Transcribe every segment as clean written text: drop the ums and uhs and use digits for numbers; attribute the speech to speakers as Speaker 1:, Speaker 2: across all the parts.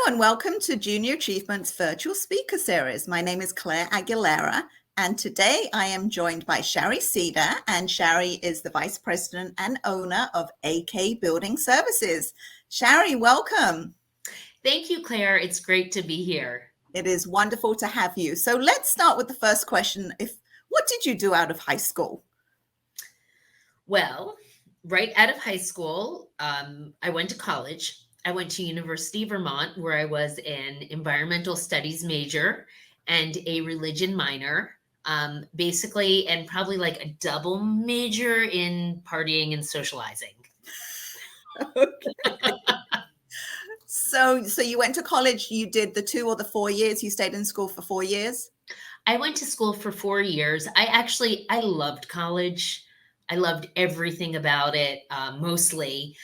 Speaker 1: and welcome to Junior Achievement's virtual speaker series. My name is Claire Aguilera, and today I am joined by Shari Cedar, and Shari is the Vice President and owner of AK Building Services. Shari, welcome.
Speaker 2: Thank you, Claire. It's great to be here.
Speaker 1: It is wonderful to have you. So let's start with the first question. What did you do out of high school?
Speaker 2: Well, right out of high school, I went to college. I went to University of Vermont, where I was an environmental studies major and a religion minor, basically, and probably like a double major in partying and socializing.
Speaker 1: Okay. So you went to college, you did the 2 or the 4 years, you stayed in school for 4 years?
Speaker 2: I went to school for 4 years. I loved college. I loved everything about it, mostly.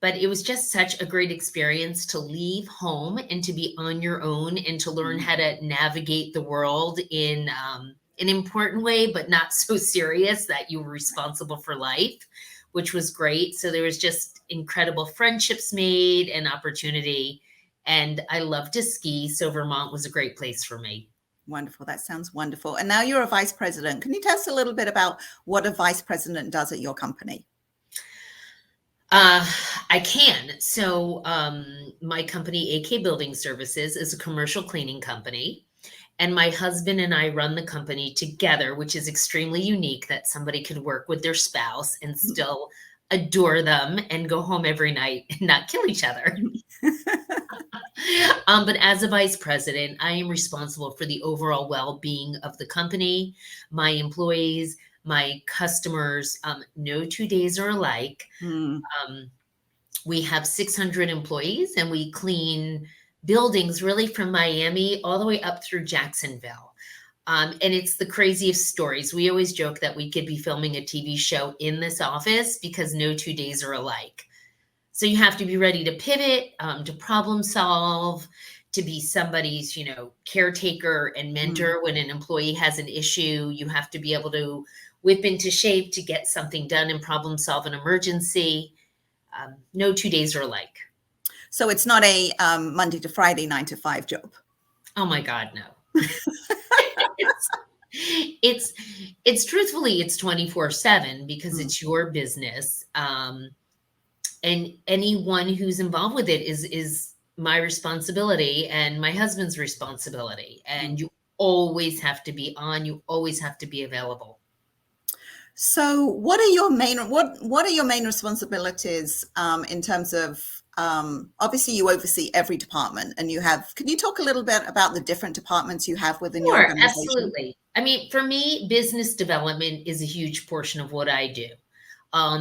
Speaker 2: But it was just such a great experience to leave home and to be on your own and to learn how to navigate the world in an important way, but not so serious that you were responsible for life, which was great. So there was just incredible friendships made and opportunity. And I love to ski. So Vermont was a great place for me.
Speaker 1: Wonderful. That sounds wonderful. And now you're a vice president. Can you tell us a little bit about what a vice president does at your company?
Speaker 2: I can. So my company, AK Building Services, is a commercial cleaning company. And my husband and I run the company together, which is extremely unique that somebody could work with their spouse and still adore them and go home every night and not kill each other. But as a vice president, I am responsible for the overall well-being of the company, my employees, my customers. No 2 days are alike. We have 600 employees and we clean buildings really from Miami all the way up through Jacksonville. And it's the craziest stories. We always joke that we could be filming a TV show in this office because no 2 days are alike. So you have to be ready to pivot, to problem solve, to be somebody's, caretaker and mentor when an employee has an issue. You have to be able to whip into shape to get something done and problem solve an emergency. No 2 days are alike.
Speaker 1: So it's not a Monday to Friday 9 to 5 job.
Speaker 2: Oh my God, no. it's truthfully, it's 24/7 because it's your business. And anyone who's involved with it is my responsibility and my husband's responsibility. And you always have to be on, you always have to be available.
Speaker 1: So what are your main responsibilities in terms of obviously you oversee every department and can you talk a little bit about the different departments you have within your organization?
Speaker 2: Absolutely. I mean, for me, business development is a huge portion of what I do.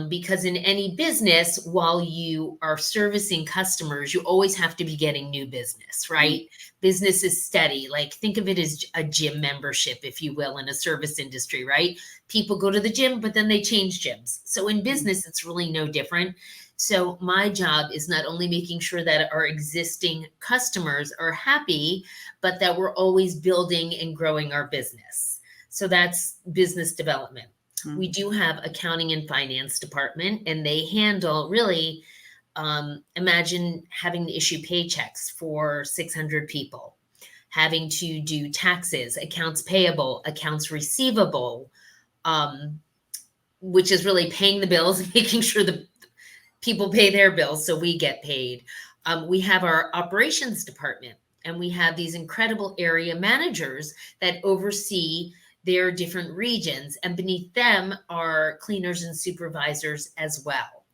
Speaker 2: Because in any business, while you are servicing customers, you always have to be getting new business, right? Business is steady. Like think of it as a gym membership, if you will, in a service industry, right? People go to the gym, but then they change gyms. So in business, it's really no different. So my job is not only making sure that our existing customers are happy, but that we're always building and growing our business. So that's business development. We do have accounting and finance department, and they handle really, imagine having to issue paychecks for 600 people, having to do taxes, accounts payable, accounts receivable, which is really paying the bills and making sure the people pay their bills so we get paid. We have our operations department, and we have these incredible area managers that oversee their different regions, and beneath them are cleaners and supervisors as well.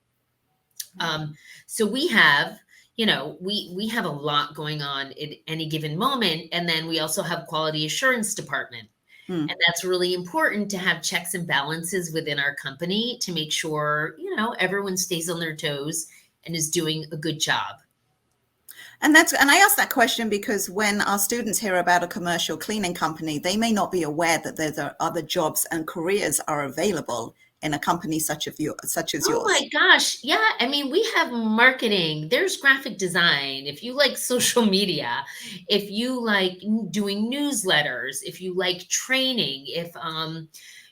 Speaker 2: So we have, we have a lot going on at any given moment. And then we also have quality assurance department. And that's really important to have checks and balances within our company to make sure, everyone stays on their toes and is doing a good job.
Speaker 1: And I asked that question because when our students hear about a commercial cleaning company, they may not be aware that there are other jobs and careers are available in a company such as yours.
Speaker 2: Oh my gosh. Yeah. I mean, we have marketing, there's graphic design. If you like social media, if you like doing newsletters, if you like training, if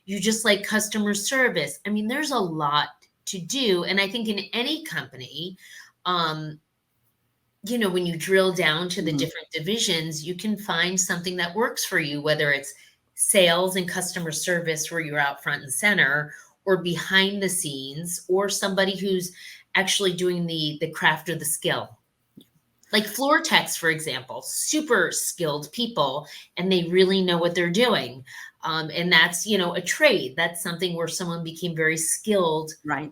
Speaker 2: you just like customer service, I mean, there's a lot to do. And I think in any company, when you drill down to the
Speaker 1: Mhm.
Speaker 2: different divisions, you can find something that works for you, whether it's sales and customer service where you're out front and center, or behind the scenes, or somebody who's actually doing the craft or the skill. Like floor techs, for example, super skilled people, and they really know what they're doing. And that's, a trade. That's something where someone became very skilled.
Speaker 1: Right.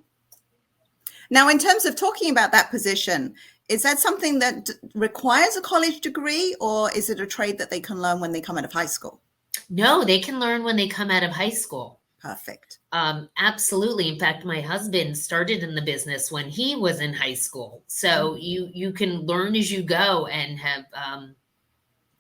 Speaker 1: Now, in terms of talking about that position, is that something that requires a college degree, or is it a trade that they can learn when they come out of high school?
Speaker 2: No, they can learn when they come out of high school.
Speaker 1: Perfect.
Speaker 2: Absolutely. In fact, my husband started in the business when he was in high school. So you can learn as you go and have,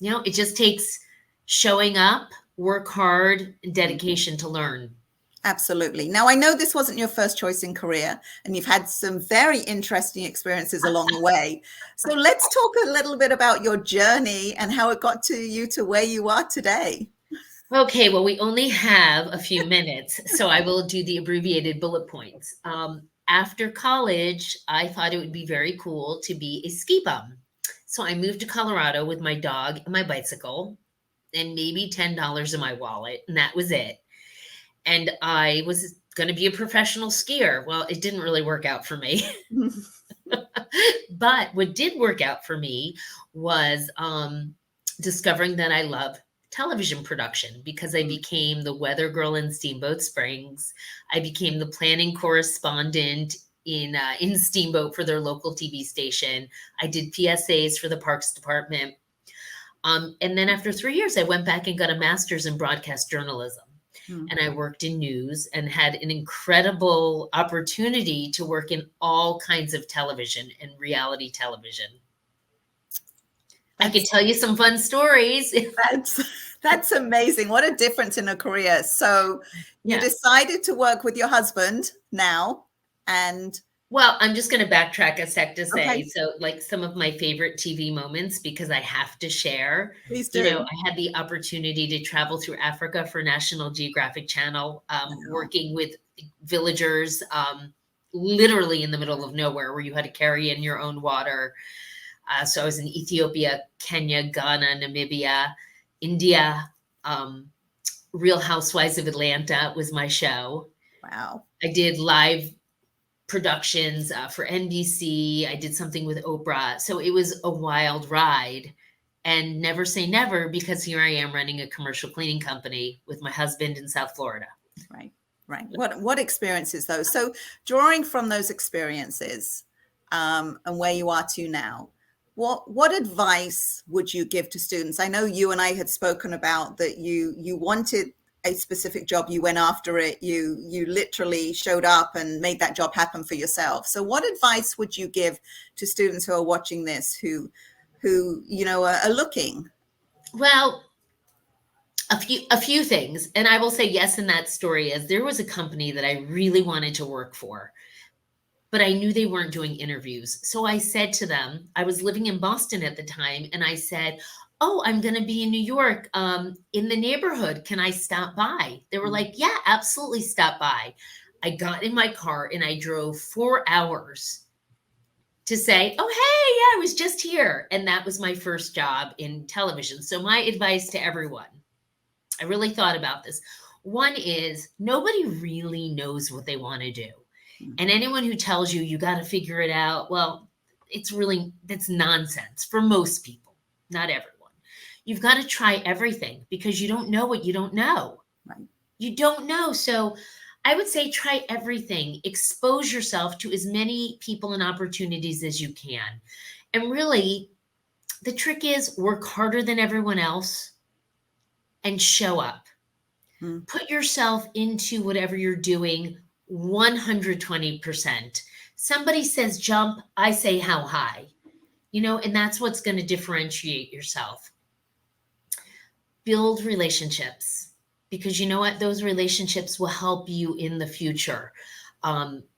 Speaker 2: it just takes showing up, work hard, and dedication to learn.
Speaker 1: Absolutely. Now, I know this wasn't your first choice in career, and you've had some very interesting experiences along the way. So let's talk a little bit about your journey and how it got to you to where you are today.
Speaker 2: Okay, well, we only have a few minutes, so I will do the abbreviated bullet points. After college, I thought it would be very cool to be a ski bum. So I moved to Colorado with my dog and my bicycle and maybe $10 in my wallet, and that was it. And I was going to be a professional skier. Well, it didn't really work out for me. But what did work out for me was discovering that I love television production, because I became the weather girl in Steamboat Springs. I became the planning correspondent in Steamboat for their local TV station. I did PSAs for the Parks Department. And then after 3 years, I went back and got a master's in broadcast journalism. And I worked in news and had an incredible opportunity to work in all kinds of television and reality television. I could tell you some fun stories.
Speaker 1: That's amazing. What a difference in a career. So you decided to work with your husband now, and
Speaker 2: well, I'm just going to backtrack a sec to say, so like some of my favorite TV moments, because I have to share.
Speaker 1: Please do.
Speaker 2: I had the opportunity to travel through Africa for National Geographic Channel, working with villagers, literally in the middle of nowhere, where you had to carry in your own water. So I was in Ethiopia, Kenya, Ghana, Namibia, India. Real Housewives of Atlanta was my show.
Speaker 1: Wow.
Speaker 2: I did live productions for NBC. I did something with Oprah. So it was a wild ride, and never say never, because here I am running a commercial cleaning company with my husband in South Florida.
Speaker 1: Right. What experiences though? So drawing from those experiences and where you are to now, what advice would you give to students? I know you and I had spoken about that you wanted a specific job, you went after it, you literally showed up and made that job happen for yourself. So what advice would you give to students who are watching this, who are looking?
Speaker 2: Well, a few things. And I will say yes in that story, is there was a company that I really wanted to work for, but I knew they weren't doing interviews. So I said to them, I was living in Boston at the time, and I said, oh, I'm going to be in New York, in the neighborhood. Can I stop by? They were like, yeah, absolutely, stop by. I got in my car and I drove 4 hours to say, oh, hey, yeah, I was just here. And that was my first job in television. So my advice to everyone, I really thought about this. One is, nobody really knows what they want to do. And anyone who tells you got to figure it out, well, that's nonsense for most people, not everyone. You've got to try everything, because you don't know what you don't know.
Speaker 1: Right.
Speaker 2: You don't know. So I would say try everything. Expose yourself to as many people and opportunities as you can. And really, the trick is work harder than everyone else and show up. Put yourself into whatever you're doing 120%. Somebody says jump, I say how high. And that's what's going to differentiate yourself. Build relationships, because you know what? Those relationships will help you in the future.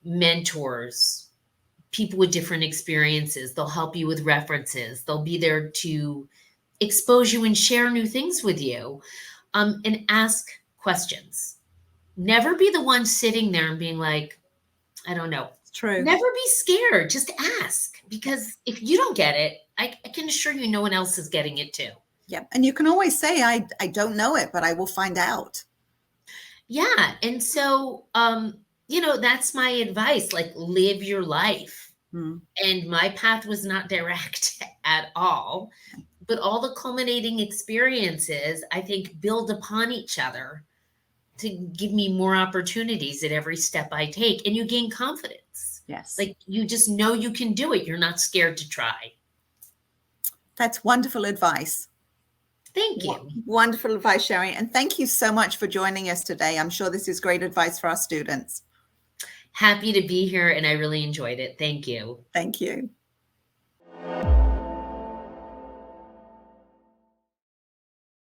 Speaker 2: Mentors, people with different experiences, they'll help you with references. They'll be there to expose you and share new things with you, and ask questions. Never be the one sitting there and being like, I don't know.
Speaker 1: It's true.
Speaker 2: Never be scared. Just ask, because if you don't get it, I can assure you no one else is getting it too.
Speaker 1: Yeah. And you can always say, I don't know it, but I will find out.
Speaker 2: Yeah. And so, that's my advice. Like, live your life.
Speaker 1: Mm.
Speaker 2: And my path was not direct at all, but all the culminating experiences, I think, build upon each other to give me more opportunities at every step I take. And you gain confidence.
Speaker 1: Yes.
Speaker 2: Like, you just know you can do it. You're not scared to try.
Speaker 1: That's wonderful advice.
Speaker 2: Thank you.
Speaker 1: Wonderful advice, Shari. And thank you so much for joining us today. I'm sure this is great advice for our students.
Speaker 2: Happy to be here, and I really enjoyed it. Thank you.
Speaker 1: Thank you.